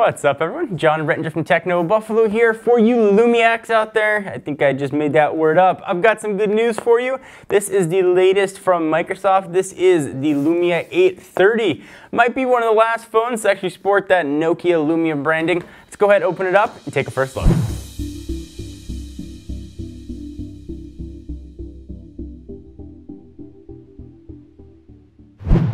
What's up, everyone? John Rettinger from Techno Buffalo here for you Lumiacs out there. I think I just made that word up. I've got some good news for you. This is the latest from Microsoft. This is the Lumia 830. Might be one of the last phones to actually sport that Nokia Lumia branding. Let's go ahead, open it up, and take a first look.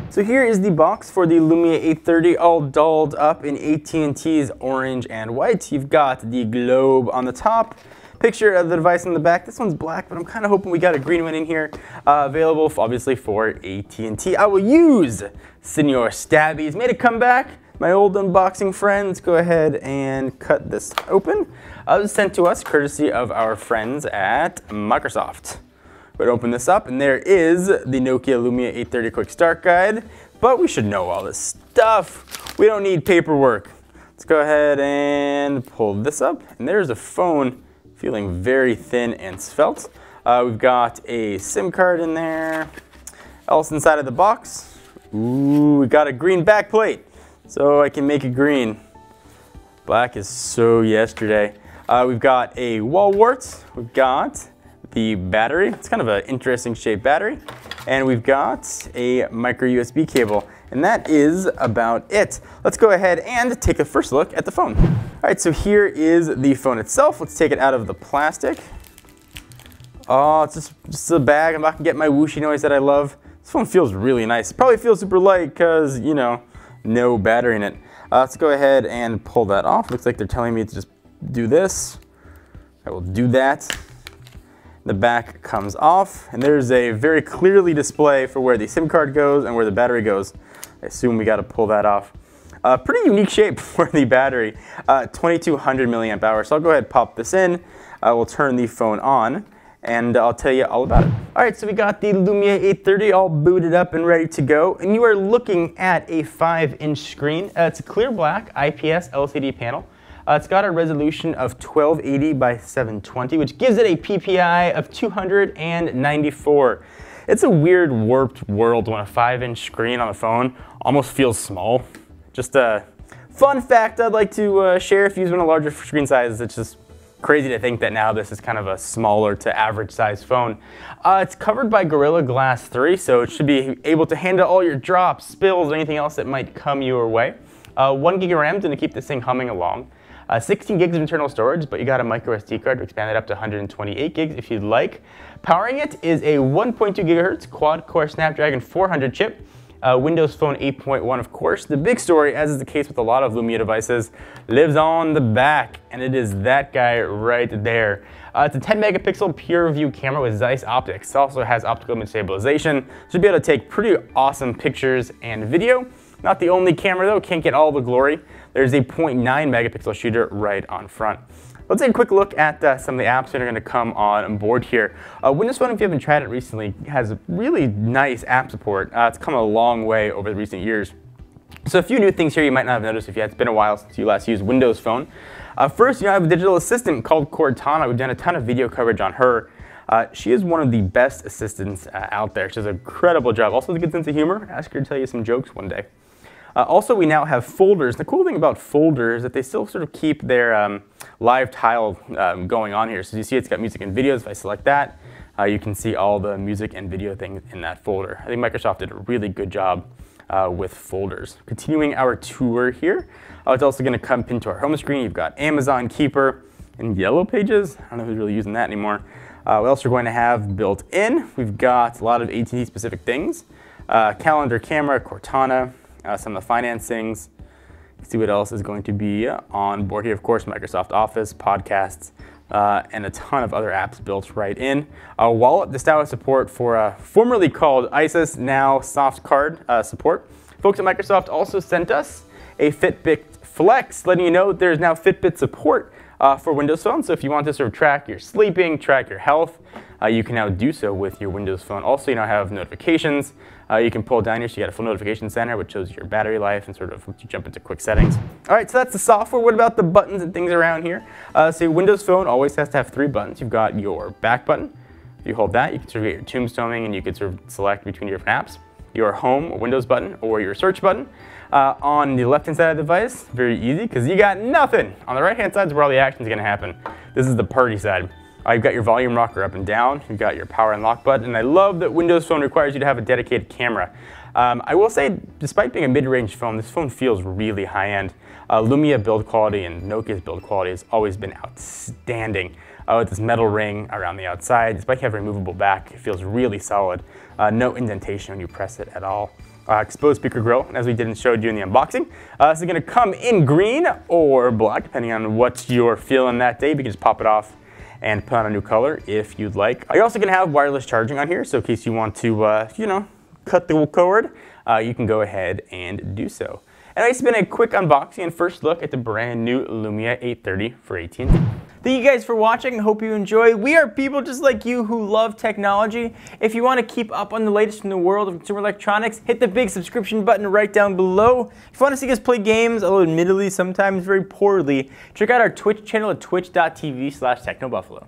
So here is the box for the Lumia 830, all dolled up in AT&T's orange and white. You've got the globe on the top, picture of the device on the back. This one's black, but I'm kind of hoping we got a green one in here, available obviously for AT&T. I will use Senor Stabby. He's made a comeback. My old unboxing friend. Let's go ahead and cut this open. It was sent to us courtesy of our friends at Microsoft. We'd open this up, and there is the Nokia Lumia 830 Quick Start Guide, but we should know all this stuff. We don't need paperwork. Let's go ahead and pull this up, and there's a phone feeling very thin and svelte. We've got a SIM card in there. Else inside of the box, ooh, we got a green back plate, so I can make it green. Black is so yesterday. We've got a wall wart. We've got the battery. It's kind of an interesting shaped battery. And we've got a micro USB cable. And that is about it. Let's go ahead and take a first look at the phone. All right, so here is the phone itself. Let's take it out of the plastic. Oh, it's just a bag. I'm not gonna get my whooshy noise that I love. This phone feels really nice. It probably feels super light because, you know, no battery in it. Let's go ahead and pull that off. Looks like they're telling me to just do this. I will do that. The back comes off, and there's a very clearly display for where the SIM card goes and where the battery goes. I assume we got to pull that off. Pretty unique shape for the battery, 2200 milliamp hours. So I'll go ahead and pop this in. We'll turn the phone on, and I'll tell you all about it. All right, so we got the Lumia 830 all booted up and ready to go, and you are looking at a 5-inch screen. It's a clear black IPS LCD panel. It's got a resolution of 1280 by 720, which gives it a PPI of 294. It's a weird, warped world when a 5-inch screen on the phone almost feels small. Just a fun fact I'd like to share. If you're using a larger screen size, it's just crazy to think that now this is kind of a smaller to average size phone. It's covered by Gorilla Glass 3, so it should be able to handle all your drops, spills, or anything else that might come your way. 1 gig of RAM to keep this thing humming along. 16 gigs of internal storage, but you got a micro SD card to expand it up to 128 gigs if you'd like. Powering it is a 1.2 gigahertz quad-core Snapdragon 400 chip. Windows Phone 8.1, of course. The big story, as is the case with a lot of Lumia devices, lives on the back, and it is that guy right there. It's a 10 megapixel pure view camera with Zeiss optics. It also has optical image stabilization. Should be able to take pretty awesome pictures and video. Not the only camera though, can't get all the glory. There's a 0.9 megapixel shooter right on front. Let's take a quick look at some of the apps that are going to come on board here. Windows Phone, if you haven't tried it recently, has really nice app support. It's come a long way over the recent years. So a few new things here you might not have noticed if it's been a while since you last used Windows Phone. First, you have a digital assistant called Cortana. We've done a ton of video coverage on her. She is one of the best assistants out there. She does an incredible job. Also has a good sense of humor. Ask her to tell you some jokes one day. Also, we now have folders. The cool thing about folders is that they still sort of keep their live tile going on here. So you see it's got music and videos. If I select that, you can see all the music and video things in that folder. I think Microsoft did a really good job with folders. Continuing our tour here, it's also going to come pinned to our home screen. You've got Amazon Keeper and Yellow Pages. I don't know who's really using that anymore. What else we're going to have built in? We've got a lot of AT&T specific things. Calendar, camera, Cortana. Some of the finance things. See what else is going to be on board here. Of course, Microsoft Office, podcasts, and a ton of other apps built right in. Wallet, this now has support for formerly called ISIS, now soft card support. Folks at Microsoft also sent us a Fitbit Flex, letting you know there's now Fitbit support for Windows Phone. So if you want to sort of track your sleeping, track your health, you can now do so with your Windows Phone. Also, you now have notifications. You can pull down here, so you got a full notification center, which shows your battery life and sort of lets you jump into quick settings. All right, so that's the software. What about the buttons and things around here? So Windows Phone always has to have 3 buttons. You've got your back button. If you hold that, you can sort of get your tombstoning, and you can sort of select between your different apps. Your home or Windows button or your search button. On the left-hand side of the device, very easy, because you got nothing. On the right-hand side is where all the action is going to happen. This is the party side. You've got your volume rocker up and down. You've got your power and lock button. And I love that Windows Phone requires you to have a dedicated camera. I will say, despite being a mid-range phone, this phone feels really high-end. Lumia build quality and Nokia's build quality has always been outstanding. With this metal ring around the outside, despite having a removable back, it feels really solid. No indentation when you press it at all. Exposed speaker grill, as we did and showed you in the unboxing. This is going to come in green or black, depending on what you're feeling that day. You can just pop it off and put on a new color if you'd like. You're also going to have wireless charging on here, so in case you want to, you know, cut the cord, you can go ahead and do so. And it's been a quick unboxing and first look at the brand new Lumia 830 for AT&T. Thank you guys for watching. Hope you enjoy. We are people just like you who love technology. If you want to keep up on the latest in the world of consumer electronics, hit the big subscription button right down below. If you want to see us play games, although admittedly sometimes very poorly, check out our Twitch channel at twitch.tv/technobuffalo.